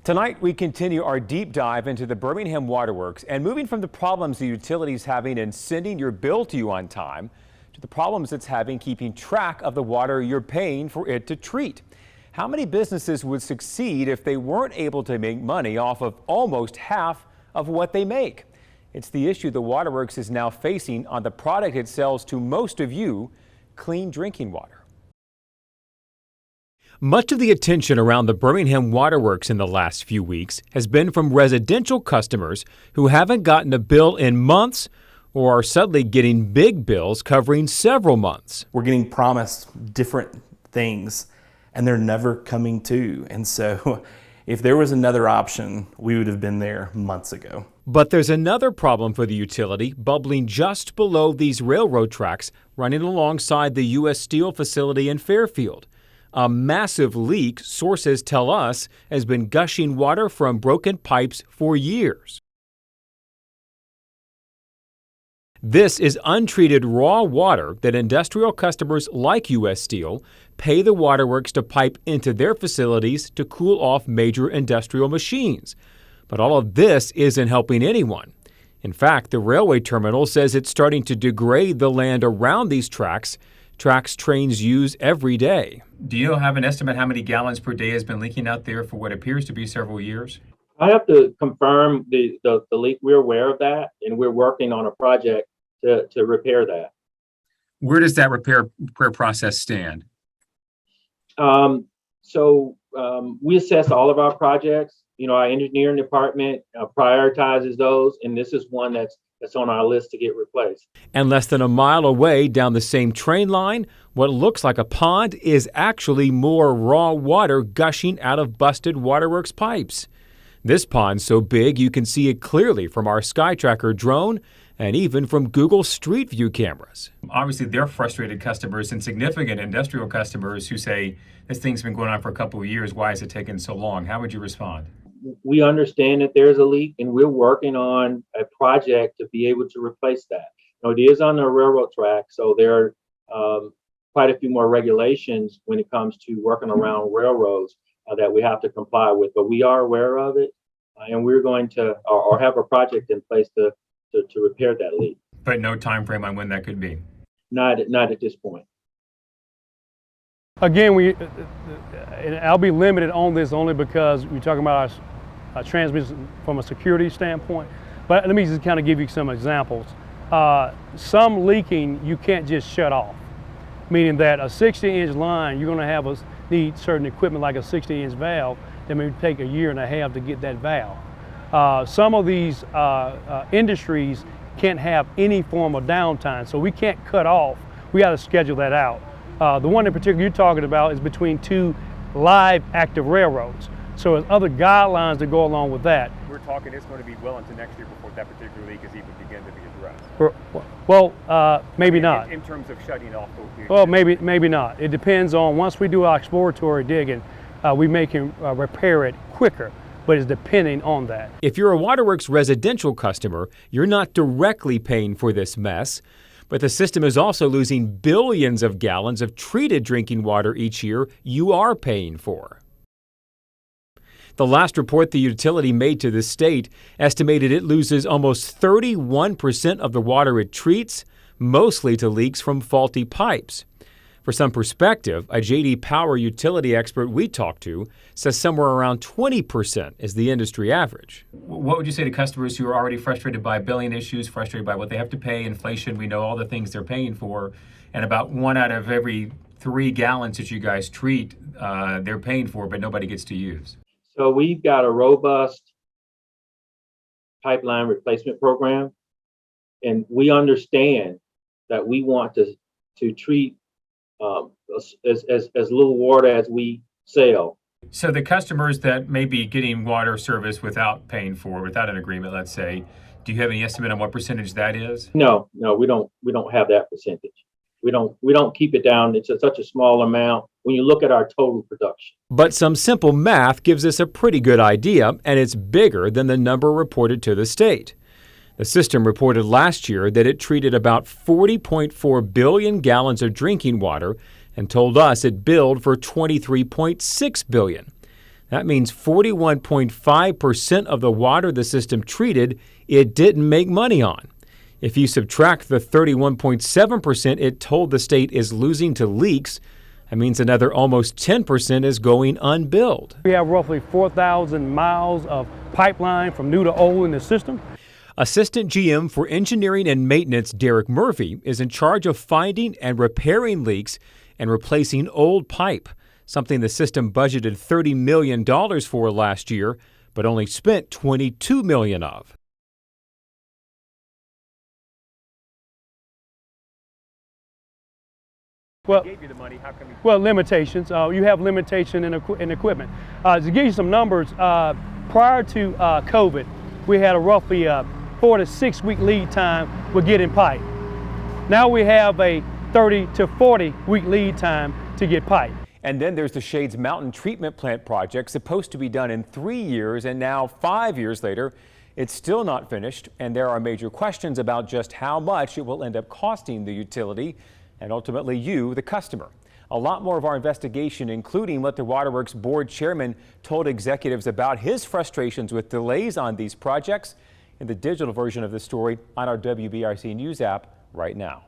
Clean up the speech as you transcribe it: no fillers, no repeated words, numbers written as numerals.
Tonight, we continue our deep dive into the Birmingham Water Works and moving from the problems the utility is having in sending your bill to you on time to the problems it's having keeping track of the water you're paying for it to treat. How many businesses would succeed if they weren't able to make money off of almost half of what they make? It's the issue the Waterworks is now facing on the product it sells to most of you, clean drinking water. Much of the attention around the Birmingham Water Works in the last few weeks has been from residential customers who haven't gotten a bill in months or are suddenly getting big bills covering several months. We're getting promised different things and they're never coming to. And so if there was another option, we would have been there months ago. But there's another problem for the utility bubbling just below these railroad tracks running alongside the U.S. Steel facility in Fairfield. A massive leak, sources tell us, has been gushing water from broken pipes for years. This is untreated raw water that industrial customers like U.S. Steel pay the waterworks to pipe into their facilities to cool off major industrial machines. But all of this isn't helping anyone. In fact, the railway terminal says it's starting to degrade the land around these tracks trains use every day. Do you have an estimate how many gallons per day has been leaking out there for what appears to be several years? I have to confirm the leak. We're aware of that, and we're working on a project to repair that. Where does that repair process stand? We assess all of our projects. You know, our engineering department prioritizes those, and this is one that's on our list to get replaced. And less than a mile away down the same train line, what looks like a pond is actually more raw water gushing out of busted waterworks pipes. This pond's so big you can see it clearly from our SkyTracker drone and even from Google Street View cameras. Obviously, they're frustrated customers and significant industrial customers who say, this thing's been going on for a couple of years. Why is it taking so long? How would you respond? We understand that there's a leak, and we're working on a project to be able to replace that. Now, it is on the railroad track, so there are quite a few more regulations when it comes to working around railroads that we have to comply with. But we are aware of it, and we're going to or have a project in place to repair that leak. But no time frame on when that could be? Not at this point. Again, I'll be limited on this only because we're talking about our transmission from a security standpoint. But let me just kind of give you some examples. Some leaking you can't just shut off, meaning that a 60-inch line, you're going to need certain equipment like a 60-inch valve that may take a year and a half to get that valve. Some of these industries can't have any form of downtime, so we can't cut off. We got to schedule that out. The one in particular you're talking about is between two live active railroads. So there's other guidelines that go along with that. We're talking it's going to be well into next year before that particular leak is even begin to be addressed. Well, maybe not. In terms of shutting off. Well, maybe not. It depends on, once we do our exploratory digging, we can repair it quicker, but it's depending on that. If you're a Waterworks residential customer, you're not directly paying for this mess. But the system is also losing billions of gallons of treated drinking water each year you are paying for. The last report the utility made to the state estimated it loses almost 31% of the water it treats, mostly to leaks from faulty pipes. For some perspective, a J.D. Power utility expert we talked to says somewhere around 20% is the industry average. What would you say to customers who are already frustrated by billing issues, frustrated by what they have to pay, inflation, we know all the things they're paying for, and about 1 out of every 3 gallons that you guys treat, they're paying for, but nobody gets to use? So we've got a robust pipeline replacement program, and we understand that we want to treat as little water as we sell. So the customers that may be getting water service without paying for, without an agreement, let's say, do you have any estimate on what percentage that is? No, we don't have that percentage. We don't keep it down. It's such a small amount when you look at our total production. But some simple math gives us a pretty good idea, and it's bigger than the number reported to the state. The system reported last year that it treated about 40.4 billion gallons of drinking water and told us it billed for 23.6 billion. That means 41.5% of the water the system treated, it didn't make money on. If you subtract the 31.7% it told the state is losing to leaks, that means another almost 10% is going unbilled. We have roughly 4,000 miles of pipeline from new to old in the system. Assistant GM for Engineering and Maintenance Derek Murphy is in charge of finding and repairing leaks and replacing old pipe, something the system budgeted $30 million for last year, but only spent $22 million of. Well, Gave you the money. How come you... Well, limitations. You have limitation in equipment. To give you some numbers, prior to COVID, we had a roughly 4 to 6 week lead time with getting pipe. Now we have a 30 to 40 week lead time to get pipe. And then there's the Shades Mountain Treatment Plant project, supposed to be done in 3 years, and now 5 years later, it's still not finished, and there are major questions about just how much it will end up costing the utility and ultimately you, the customer. A lot more of our investigation, including what the Waterworks board chairman told executives about his frustrations with delays on these projects, in the digital version of the story on our WBRC News app right now.